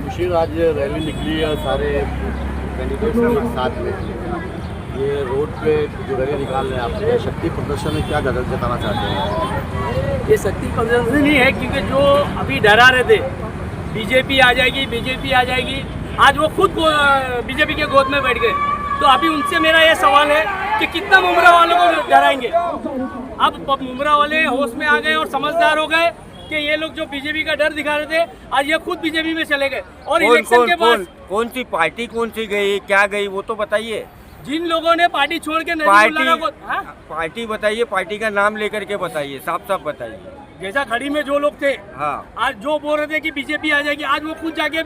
मुशीर आज रैली निकली है सारे कैंडिडेट्स के साथ में, ये रोड पे जो रैली निकाल रहे हैं आप, ये शक्ति प्रदर्शन में क्या जताना चाहते हैं? ये शक्ति प्रदर्शन नहीं है, क्योंकि जो अभी डरा रहे थे बीजेपी आ जाएगी बीजेपी आ जाएगी, आज वो खुद बीजेपी के गोद में बैठ गए। तो अभी उनसे मेरा ये सवाल है कि कितना मुमरा वालों को डराएंगे। अब मुमरा वाले होश में आ गए और समझदार हो गए कि ये लोग जो बीजेपी का डर दिखा रहे थे, आज ये खुद बीजेपी में चले गए। और इलेक्शन के बाद कौन सी पार्टी कौन सी गई, क्या गई, वो तो बताइए। जिन लोगों ने पार्टी छोड़ के पार्टी बताइए, पार्टी का नाम लेकर के बताइए, साफ साफ बताइए। जैसा घड़ी में जो लोग थे, हाँ, आज जो बोल रहे थे कि बीजेपी आ जाएगी, आज वो खुद जाके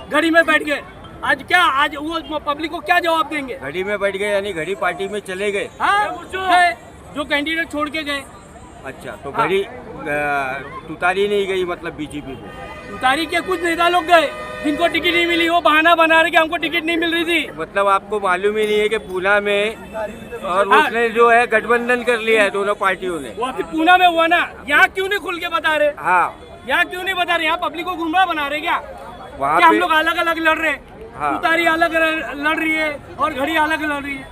घड़ी में बैठ गए। आज क्या, आज वो पब्लिक को क्या जवाब देंगे? घड़ी में बैठ गए यानी घड़ी पार्टी में चले गए। हाँ, जो कैंडिडेट छोड़ के गए। अच्छा, तो घड़ी उतारी नहीं गई, मतलब बीजेपी में उतारी के कुछ नेता लोग गए जिनको टिकट नहीं मिली, वो बहाना बना रहे कि हमको टिकट नहीं मिल रही थी। मतलब आपको मालूम ही नहीं है कि पूना में और उसने जो है गठबंधन कर लिया है दोनों पार्टियों ने। वो अभी पूना में हुआ ना, यहाँ क्यों नहीं खुल के बता रहे? हाँ, यहाँ क्यों नहीं बता रहे? यहाँ पब्लिक को गुमराह बना रहे क्या? वहाँ हम लोग अलग अलग लड़ रहे हैं। हाँ, उतारी अलग लड़ रही है और घड़ी अलग लड़ रही है।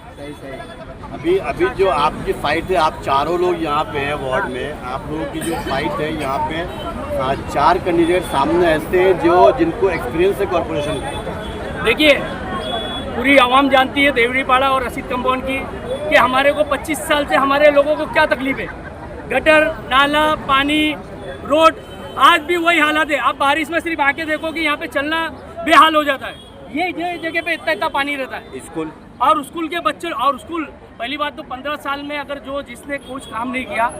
अभी जो आपकी फाइट है, आप चारों लोग यहाँ पे हैं वार्ड में, आप लोगों की जो फाइट है यहाँ पे, 4 कैंडिडेट सामने ऐसे हैं जो जिनको एक्सपीरियंस है कॉर्पोरेशन का। देखिए, पूरी आवाम जानती है देवरीपाड़ा और रशीद कंपाउंड की कि हमारे को 25 साल से हमारे लोगों को क्या तकलीफ है। गटर, नाला, पानी, रोड, आज भी वही हालात है। आप बारिश में सिर्फ आके देखो कि यहाँ पे चलना बेहाल हो जाता है। ये जगह पे इतना पानी रहता है। स्कूल और स्कूल के बच्चे, और स्कूल, पहली बात तो 15 साल में अगर जिसने कुछ काम नहीं किया,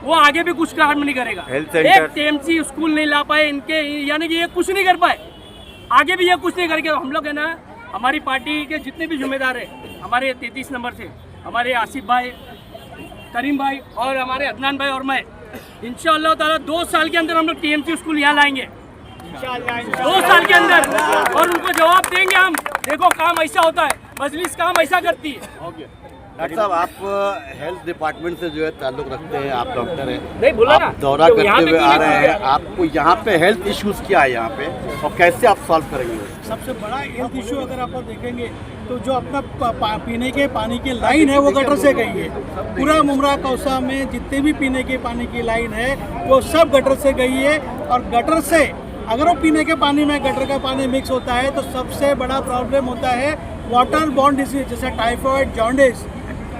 वो आगे भी कुछ काम नहीं करेगा। एक टीएमसी स्कूल नहीं ला पाए इनके, यानी कि ये कुछ नहीं कर पाए, आगे भी ये कुछ नहीं करके। हम लोग है ना, हमारी पार्टी के जितने भी जिम्मेदार है, हमारे 33 नंबर से हमारे आसिफ भाई, करीम भाई और हमारे अदनान भाई और मैं, इंशाअल्लाह ताला 2 साल के अंदर हम लोग टीएमसी स्कूल यहाँ लाएंगे, 2 साल के अंदर, और उनको जवाब देंगे हम। देखो, काम ऐसा होता है, मजलिस काम ऐसा करती है। डॉक्टर साहब, आप हेल्थ डिपार्टमेंट से जो है ताल्लुक रखते हैं, आप डॉक्टर हैं, नहीं बोला आप ना, दौरा तो करते हुए आ रहे हैं, आपको यहाँ पे हेल्थ इश्यूज क्या है यहाँ पे और कैसे आप सॉल्व करेंगे? सबसे बड़ा हेल्थ इशू अगर आप देखेंगे तो जो अपना पीने के पानी की लाइन है वो गटर से गई है। पूरा मुमरा कौसा में जितने भी पीने के पानी की लाइन है वो सब गटर से गई है। और गटर से अगर वो पीने के पानी में गटर का पानी मिक्स होता है तो सबसे बड़ा प्रॉब्लम होता है वाटर बॉर्न डिसीज, जैसे टाइफाइड, जॉन्डिस।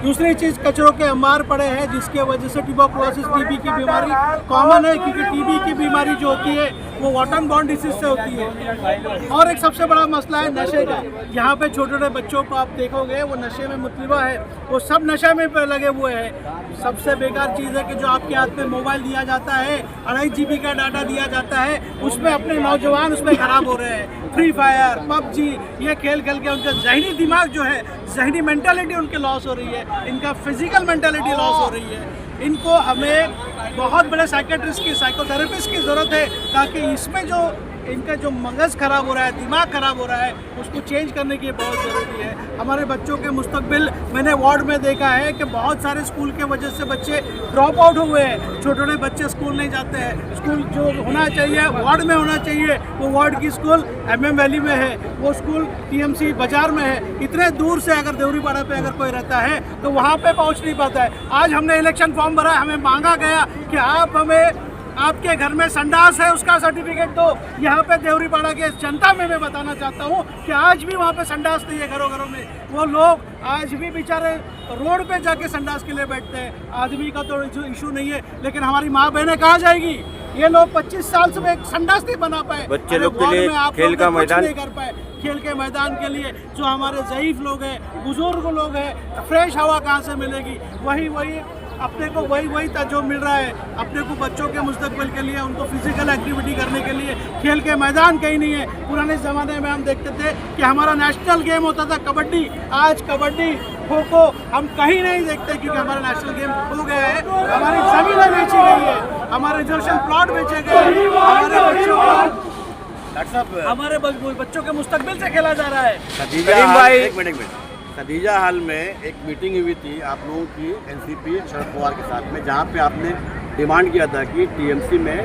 दूसरी चीज़, कचरों के अंबार पड़े हैं जिसके वजह से ट्यूबरकुलोसिस, टीबी की बीमारी कॉमन है, क्योंकि टीबी की बीमारी जो होती है वो वाटर बॉर्न डिसीज से होती है। और एक सबसे बड़ा मसला है नशे का। यहाँ पे छोटे छोटे बच्चों को आप देखोगे वो नशे में मुतलबा है, वो सब नशे में लगे हुए हैं। सबसे बेकार चीज़ है कि जो आपके हाथ में मोबाइल दिया जाता है, 2.5 GB का डाटा दिया जाता है, उसमें अपने नौजवान उसमें ख़राब हो रहे हैं। फ्री फायर, पबजी, ये खेल खेल के उनका जहनी दिमाग जो है, जहनी मेंटालिटी उनके लॉस हो रही है, इनका फिजिकल मेंटालिटी लॉस हो रही है। इनको हमें बहुत बड़े साइकेट्रिस्ट की, साइकोथेरेपिस्ट की ज़रूरत है, ताकि इसमें जो इनका जो मगज़ ख़राब हो रहा है, दिमाग ख़राब हो रहा है, उसको चेंज करने की बहुत ज़रूरी है। हमारे बच्चों के मुस्तकबिल, मैंने वार्ड में देखा है कि बहुत सारे स्कूल के वजह से बच्चे ड्रॉप आउट हुए हैं। छोटे छोटे बच्चे स्कूल नहीं जाते हैं। स्कूल जो होना चाहिए वार्ड में होना चाहिए, वो वार्ड की स्कूल MM वैली में है, वो स्कूल TMC बाजार में है। इतने दूर से अगर देवरीपाड़ा पे अगर कोई रहता है तो वहाँ पे पहुँच नहीं पाता है। आज हमने इलेक्शन फॉर्म भरा, हमें मांगा गया कि आप हमें आपके घर में संडास है उसका सर्टिफिकेट दो। यहाँ पे देवरीपाड़ा के जनता में मैं बताना चाहता हूँ कि आज भी वहाँ पे संडास नहीं है घरों घरों में। वो लोग आज भी बेचारे रोड पे जाके संडास के लिए बैठते हैं। आदमी का तो इशू नहीं है, लेकिन हमारी माँ बहनें कहाँ जाएगी? ये लोग 25 साल से एक संडास नहीं बना पाए। बच्चे लोग के लिए खेल का मैदान नहीं कर पाए। खेल के मैदान के लिए जो हमारे ज़ईफ लोग हैं, बुजुर्ग लोग हैं, फ्रेश हवा कहाँ से मिलेगी? वही अपने को वही जो मिल रहा है अपने को बच्चों के मुस्तकबिल के लिए, उनको फिजिकल एक्टिविटी करने के लिए खेल के मैदान कहीं नहीं है। पुराने ज़माने में हम देखते थे कि हमारा नेशनल गेम होता था कबड्डी। आज कबड्डी, खो खो हम कहीं नहीं देखते, क्योंकि हमारा नेशनल गेम हो गया है। हमारी ज़मीनें बेची गई है, हमारे रिजर्वेशन प्लॉट बेचे गए, हमारे बच्चों को डॉक्टर साहब हमारे बच्चों के मुस्तकबिल से खेला जा रहा है। खदीजा करीम हाल, भाई। एक मिनट खदीजा हाल में एक मीटिंग हुई थी आप लोगों की एनसीपी शरद पवार के साथ में, जहाँ पे आपने डिमांड किया था कि टीएमसी में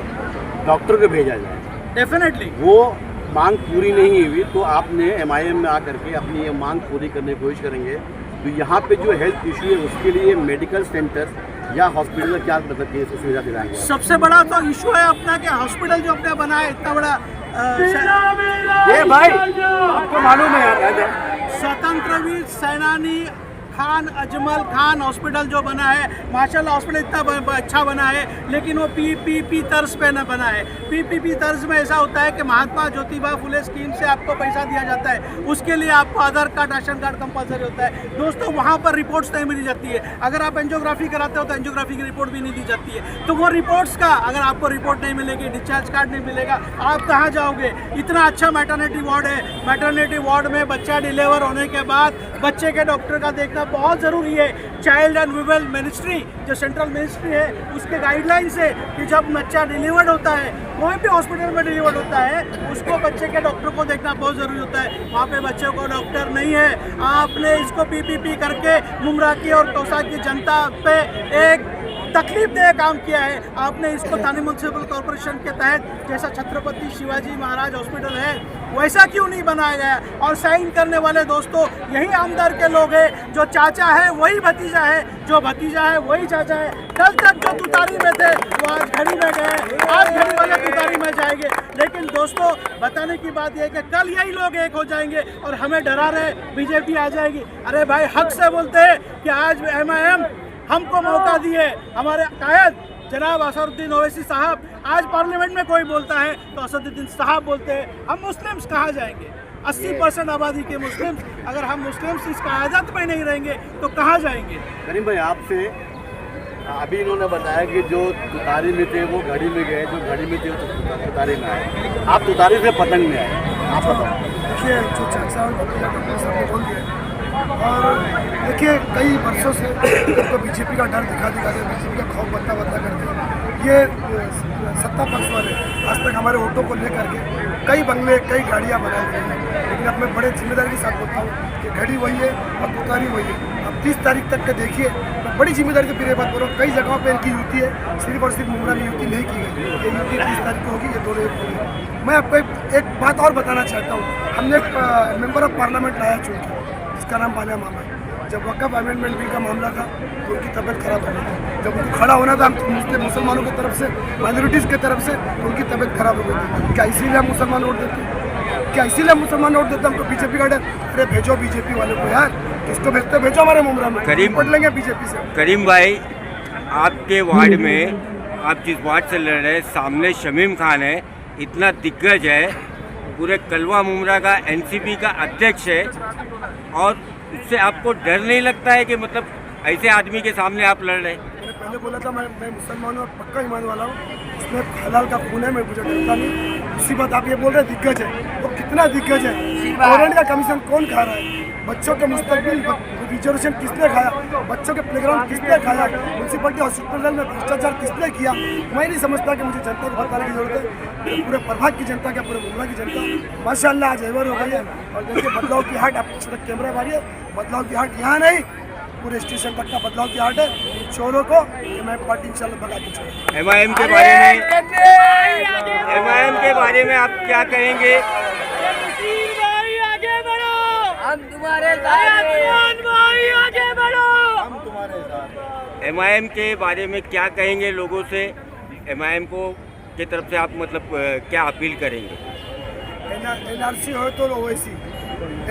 डॉक्टर को भेजा जाए। डेफिनेटली वो मांग पूरी नहीं हुई, तो आपने एमआईएम में आकर के अपनी ये मांग पूरी करने की कोशिश करेंगे। तो यहाँ पे जो हेल्थ इशू है उसके लिए मेडिकल सेंटर या हॉस्पिटल में क्या मतलब कि इसको सुविधा दिलाएंगे? सबसे बड़ा तो इशू है अपना कि हॉस्पिटल जो अपने बना है इतना बड़ा ये भाई आपको मालूम है यार, स्वतंत्रवीर सेनानी खान अजमल खान हॉस्पिटल जो बना है, माशाल्लाह हॉस्पिटल इतना अच्छा बना है, लेकिन वो पीपीपी तर्ज पे न बना है। पीपीपी तर्ज में ऐसा होता है कि महात्मा ज्योतिबा फुले स्कीम से आपको पैसा दिया जाता है, उसके लिए आपको आधार कार्ड राशन कार्ड कंपलसरी होता है। दोस्तों वहाँ पर रिपोर्ट्स नहीं मिली जाती है। अगर आप एंजियोग्राफी कराते हो तो एंजियोग्राफी की रिपोर्ट भी नहीं दी जाती है। तो वो रिपोर्ट्स का अगर आपको रिपोर्ट नहीं मिलेगी, डिस्चार्ज कार्ड नहीं मिलेगा, आप कहाँ जाओगे? इतना अच्छा मैटरनिटी वार्ड है, मैटरनिटी वार्ड में बच्चा डिलीवर होने के बाद बच्चे के डॉक्टर का देखना बहुत ज़रूरी है। चाइल्ड एंड वुमेन मिनिस्ट्री जो सेंट्रल मिनिस्ट्री है उसके गाइडलाइंस है कि जब बच्चा डिलीवर्ड होता है, कोई भी हॉस्पिटल में डिलीवर्ड होता है, उसको बच्चे के डॉक्टर को देखना बहुत ज़रूरी होता है। वहाँ पे बच्चों को डॉक्टर नहीं है। आपने इसको पीपीपी करके मुमरा की और तोसा की जनता पे एक तकलीफ दे काम किया है। आपने इसको थाने म्यूनसिपल कॉर्पोरेशन के तहत जैसा छत्रपति शिवाजी महाराज हॉस्पिटल है वैसा क्यों नहीं बनाया गया? और साइन करने वाले दोस्तों यही आमदार के लोग हैं। जो चाचा है वही भतीजा है, जो भतीजा है वही चाचा है। कल तक जो तुतारी में थे वो आज घड़ी में गए, आज घड़ी वाले तुतारी में जाएंगे। लेकिन दोस्तों बताने की बात यह है कि कल यही लोग एक हो जाएंगे और हमें डरा रहे बीजेपी आ जाएगी। अरे भाई हक से बोलते हैं कि आज एमआईएम हमको मौका दिए, हमारे कायद जनाब असदुद्दीन ओवैसी साहब, आज पार्लियामेंट में कोई बोलता है तो असदुद्दीन साहब बोलते हैं। हम मुस्लिम्स कहाँ जाएंगे? 80% आबादी के मुस्लिम्स, अगर हम मुस्लिम्स इस कायदत में नहीं रहेंगे तो कहाँ जाएंगे? करीम भाई आपसे अभी इन्होंने बताया कि जो तुतारी में थे वो घड़ी में गए, जो घड़ी में थे वो तुतारी में आए, आप तुतारी से पतंग में आए, आप बताओ। देखिए जो चाचा और भतीजा सबने बोल दिया, और देखिए कई वर्षों से तो बीजेपी का डर दिखा के बीजेपी का खौफ बता करके ये सत्ता पक्ष वाले आज तक हमारे वोटों को लेकर के कई बंगले कई गाड़ियाँ बनाई गई हैं। लेकिन अब मैं बड़े जिम्मेदारी के साथ बोलता हूँ कि घड़ी वही है और तुतारी वही है। अब 30 तारीख तक के देखिए, मैं बड़ी जिम्मेदारी से फिर ये बात बोल रहा हूँ, कई जगहों पर इनकी युति है, सिर्फ और सिर्फ मुमरा में युति नहीं की गई। ये युति 30 तारीख को होगी, ये दोनों एक होगी। मैं आपको एक बात और बताना चाहता हूँ। हमने एक मेंबर ऑफ पार्लियामेंट लाया चुन के, जिसका नाम बालिया मामा है। जब वक़्फ़ अमेंडमेंट बिल का मामला था तो उनकी तबीयत खराब हो गई थी। जब उनको खड़ा होना था मुसलमानों की तरफ से, माइनॉरिटीज़ की तरफ से, तो उनकी तबीयत खराब हो गई थी। क्या इसीलिए हम मुसलमान वोट देते? क्या इसीलिए हम मुसलमान वोट देते? हमको बीजेपी का डर? अरे भेजो बीजेपी वाले को यार, किसको भेजते? भेजो हमारे मुमरा में, वोट लेंगे बीजेपी से। करीम भाई, आपके वार्ड में आप जिस वार्ड से लड़ रहे हैं, सामने शमीम खान है, इतना दिग्गज है, पूरे कलवा मुमरा का एनसीपी का अध्यक्ष है, और उससे आपको डर नहीं लगता है कि मतलब ऐसे आदमी के सामने आप लड़ रहे हैं? मैंने पहले बोला था मैं मुसलमान और पक्का ईमान वाला हूँ, उसमें हलाल का खून है, मैं मुझे डरता नहीं। उसी बात आप ये बोल रहे हैं दिग्गज है, वो कितना दिग्गज है? गवर्नमेंट का कमीशन कौन खा रहा है? बच्चों के मुस्तकबिल रिजर्वेशन किसने खाया? बच्चों के प्लेग्राउंड किसने खाया? म्यूनसिपलिटी हॉस्पिटल में भ्रष्टाचार किसने किया? मैं नहीं समझता कि मुझे जनता को बताने की जरूरत है। पूरे प्रभाग की जनता क्या, पूरे मुमरा की जनता माशाल्लाह आज अहवर हो गई है। और देखिए बदलाव की हाट, आप कैमरा मारिए, बदलाव की हाट यहाँ नहीं, पूरे स्टेशन तक का बदलाव की हाट है। चोरों को मैं पार्टी इंशाल्लाह भगा के छोड़ूंगा। एमआईएम के बारे में आप क्या कहेंगे? हम तुम्हारे साथ एमआईएम के बारे में क्या कहेंगे लोगों से? एमआईएम को की तरफ से आप मतलब क्या अपील करेंगे? एनआरसी हो तो ओवैसी,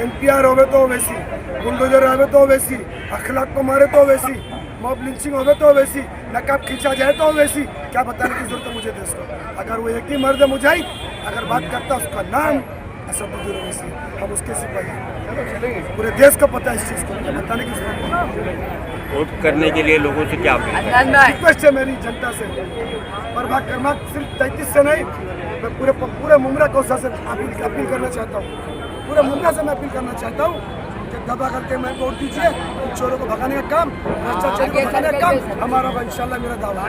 एनपीआर हो तो ओवैसी, बुलडोजर हो तो ओवैसी, अखलाक को मारे तो ओवैसी, मॉब लिंचिंग हो तो ओवैसी, नकाब खींचा जाए तो ओवैसी। क्या बताने की जरूरत है मुझे देश को? अगर वो एक ही मर्द मुजाहिद अगर बात करता उसका नाम असदुद्दीन ओवैसी, हम उसके सिपाही हैं। पूरे देश को पता है इस चीज़ को, बताने की जरूरत नहीं। वोट करने के लिए लोगों से क्या अपील? रिक्वेस्ट है मेरी जनता से, प्रभाग कर्मा सिर्फ 33 से नहीं, मैं पूरे मुमरा कौसा से अपील करना चाहता हूँ। पूरे मुमरा से मैं अपील करना चाहता हूँ कि दबा करके मैं वोट दीजिए। इन चोरों को भगाने का काम, भ्रष्टाचार को भगाने का काम हमारा, इंशाल्लाह मेरा दावा।